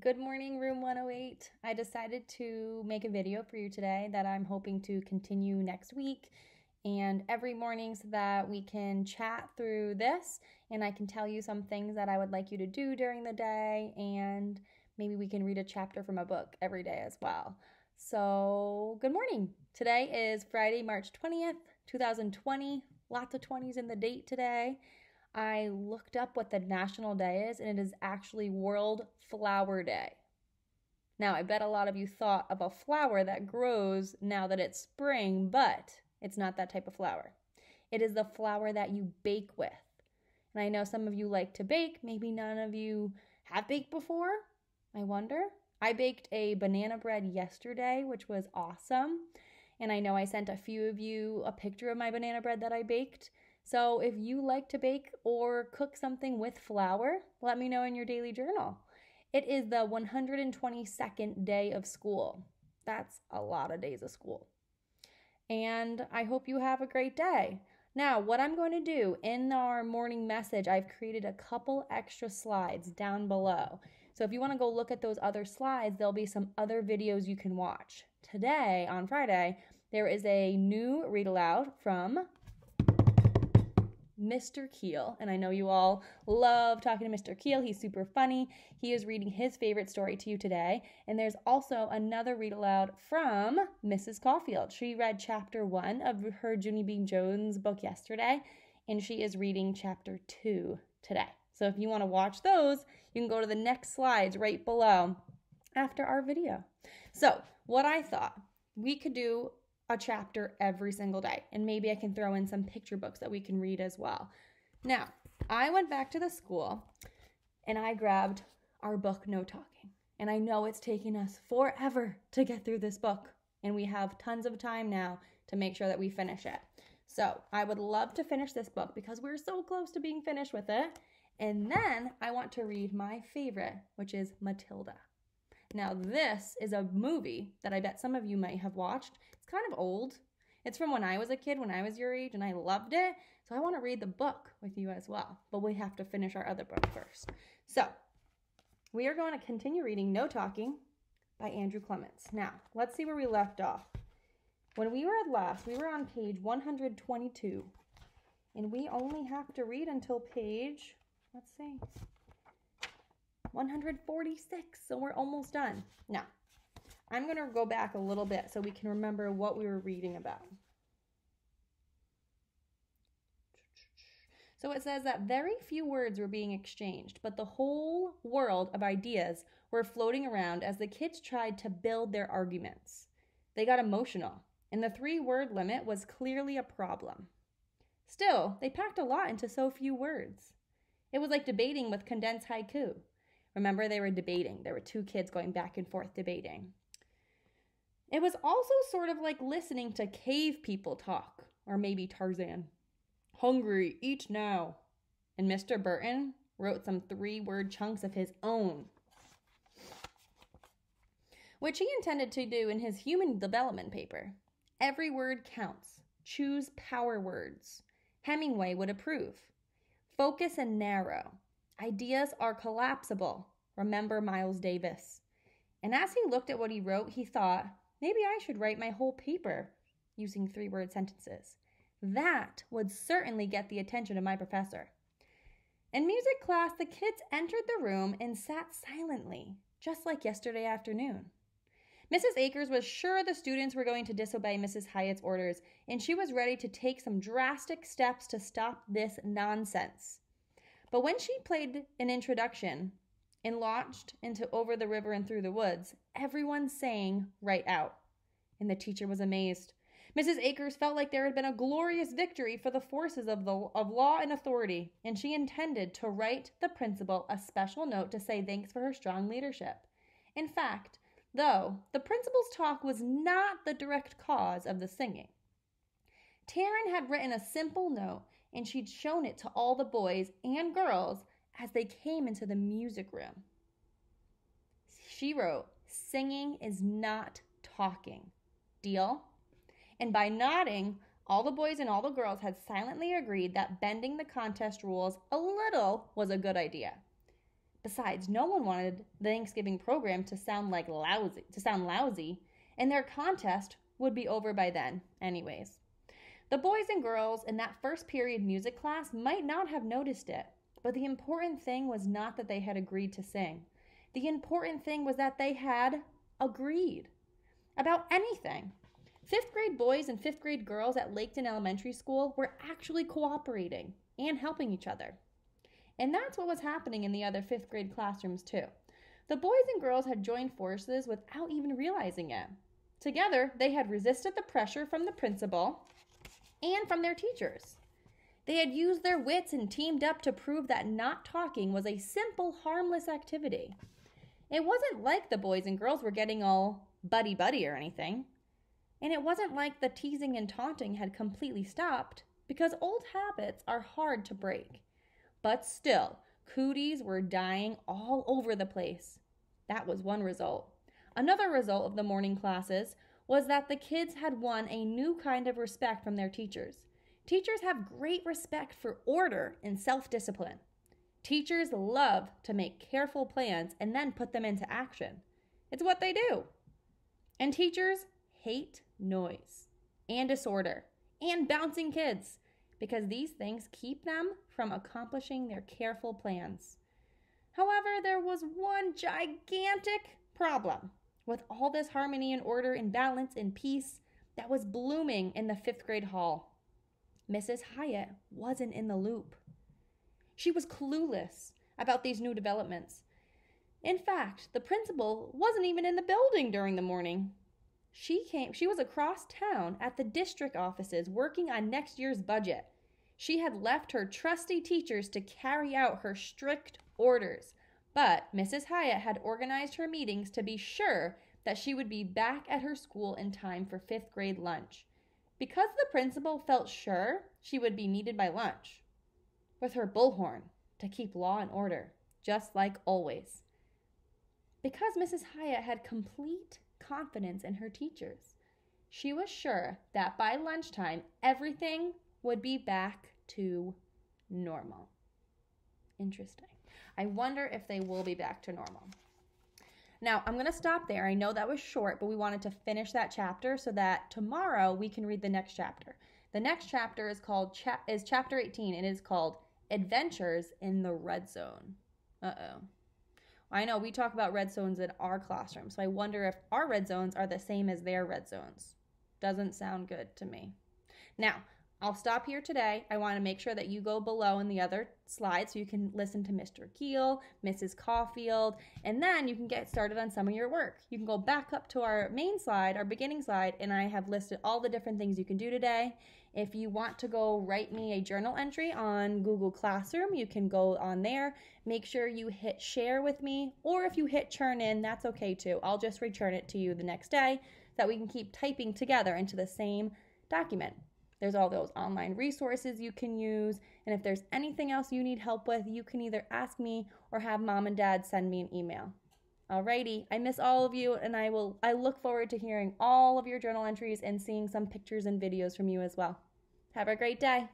Good morning, Room 108. I decided to make a video for you today that I'm hoping to continue next week and every morning so that we can chat through this and I can tell you some things that I would like you to do during the day, and maybe we can read a chapter from a book every day as well. So, good morning. Today is Friday, March 20th, 2020. Lots of 20s in the date today. I looked up what the national day is, and it is actually World Flower Day. Now, I bet a lot of you thought of a flower that grows now that it's spring, but it's not that type of flower. It is the flower that you bake with. And I know some of you like to bake. Maybe none of you have baked before. I wonder. I baked a banana bread yesterday, which was awesome. And I know I sent a few of you a picture of my banana bread that I baked. So if you like to bake or cook something with flour, let me know in your daily journal. It is the 122nd day of school. That's a lot of days of school. And I hope you have a great day. Now, what I'm going to do in our morning message, I've created a couple extra slides down below. So if you want to go look at those other slides, there'll be some other videos you can watch. Today, on Friday, there is a new read aloud from Mr. Keel, and I know you all love talking to Mr. Keel. He's super funny. He is reading his favorite story to you today. And there's also another read aloud from Mrs. Caulfield. She read chapter 1 of her Junie B. Jones book yesterday, and she is reading chapter 2 today. So if you want to watch those, you can go to the next slides right below after our video. So what I thought, we could do a chapter every single day, and maybe I can throw in some picture books that we can read as well. Now, I went back to the school and I grabbed our book, No Talking. And I know it's taking us forever to get through this book, and we have tons of time now to make sure that we finish it. So I would love to finish this book because we're so close to being finished with it. And then I want to read my favorite, which is Matilda. Now, this is a movie that I bet some of you might have watched. It's kind of old. It's from when I was a kid, when I was your age, and I loved it. So I want to read the book with you as well. But we have to finish our other book first. So we are going to continue reading No Talking by Andrew Clements. Now, let's see where we left off. When we were at last, we were on page 122. And we only have to read until page, let's see, 146, so we're almost done. Now, I'm going to go back a little bit so we can remember what we were reading about. So it says that very few words were being exchanged, but the whole world of ideas were floating around as the kids tried to build their arguments. They got emotional, and the 3-word limit was clearly a problem. Still, they packed a lot into so few words. It was like debating with condensed haiku. Remember, they were debating. There were 2 kids going back and forth debating. It was also sort of like listening to cave people talk, or maybe Tarzan. Hungry, eat now. And Mr. Burton wrote some 3-word chunks of his own, which he intended to do in his human development paper. Every word counts. Choose power words. Hemingway would approve. Focus and narrow. Ideas are collapsible. Remember Miles Davis. And as he looked at what he wrote, he thought, maybe I should write my whole paper using 3-word sentences. That would certainly get the attention of my professor. In music class, the kids entered the room and sat silently, just like yesterday afternoon. Mrs. Akers was sure the students were going to disobey Mrs. Hyatt's orders, and she was ready to take some drastic steps to stop this nonsense. But when she played an introduction and launched into Over the River and Through the Woods, everyone sang right out. And the teacher was amazed. Mrs. Akers felt like there had been a glorious victory for the forces of law and authority, and she intended to write the principal a special note to say thanks for her strong leadership. In fact, though, the principal's talk was not the direct cause of the singing. Taryn had written a simple note, and she'd shown it to all the boys and girls as they came into the music room. She wrote, "Singing is not talking. Deal?" And by nodding, all the boys and all the girls had silently agreed that bending the contest rules a little was a good idea. Besides, no one wanted the Thanksgiving program to sound lousy, and their contest would be over by then anyways. The boys and girls in that first period music class might not have noticed it, but the important thing was not that they had agreed to sing. The important thing was that they had agreed about anything. Fifth grade boys and fifth grade girls at Laketon Elementary School were actually cooperating and helping each other. And that's what was happening in the other fifth grade classrooms too. The boys and girls had joined forces without even realizing it. Together, they had resisted the pressure from the principal and from their teachers. They had used their wits and teamed up to prove that not talking was a simple, harmless activity. It wasn't like the boys and girls were getting all buddy-buddy or anything. And it wasn't like the teasing and taunting had completely stopped, because old habits are hard to break. But still, cooties were dying all over the place. That was one result. Another result of the morning classes was that the kids had won a new kind of respect from their teachers. Teachers have great respect for order and self-discipline. Teachers love to make careful plans and then put them into action. It's what they do. And teachers hate noise and disorder and bouncing kids, because these things keep them from accomplishing their careful plans. However, there was one gigantic problem with all this harmony and order and balance and peace that was blooming in the fifth grade hall. Mrs. Hyatt wasn't in the loop. She was clueless about these new developments. In fact, the principal wasn't even in the building during the morning. She was across town at the district offices working on next year's budget. She had left her trusty teachers to carry out her strict orders, but Mrs. Hyatt had organized her meetings to be sure that she would be back at her school in time for fifth grade lunch, because the principal felt sure she would be needed by lunch, with her bullhorn to keep law and order, just like always. Because Mrs. Hyatt had complete confidence in her teachers, she was sure that by lunchtime, everything would be back to normal. Interesting. I wonder if they will be back to normal. Now, I'm going to stop there. I know that was short, but we wanted to finish that chapter so that tomorrow we can read the next chapter. The next chapter is chapter 18, and it is called Adventures in the Red Zone. Uh-oh. I know we talk about red zones in our classroom, so I wonder if our red zones are the same as their red zones. Doesn't sound good to me. Now, I'll stop here today. I want to make sure that you go below in the other slide so you can listen to Mr. Keel, Mrs. Caulfield, and then you can get started on some of your work. You can go back up to our main slide, our beginning slide, and I have listed all the different things you can do today. If you want to go write me a journal entry on Google Classroom, you can go on there. Make sure you hit share with me, or if you hit churn in, that's okay too. I'll just return it to you the next day so that we can keep typing together into the same document. There's all those online resources you can use, and if there's anything else you need help with, you can either ask me or have mom and dad send me an email. Alrighty, I miss all of you, and I look forward to hearing all of your journal entries and seeing some pictures and videos from you as well. Have a great day.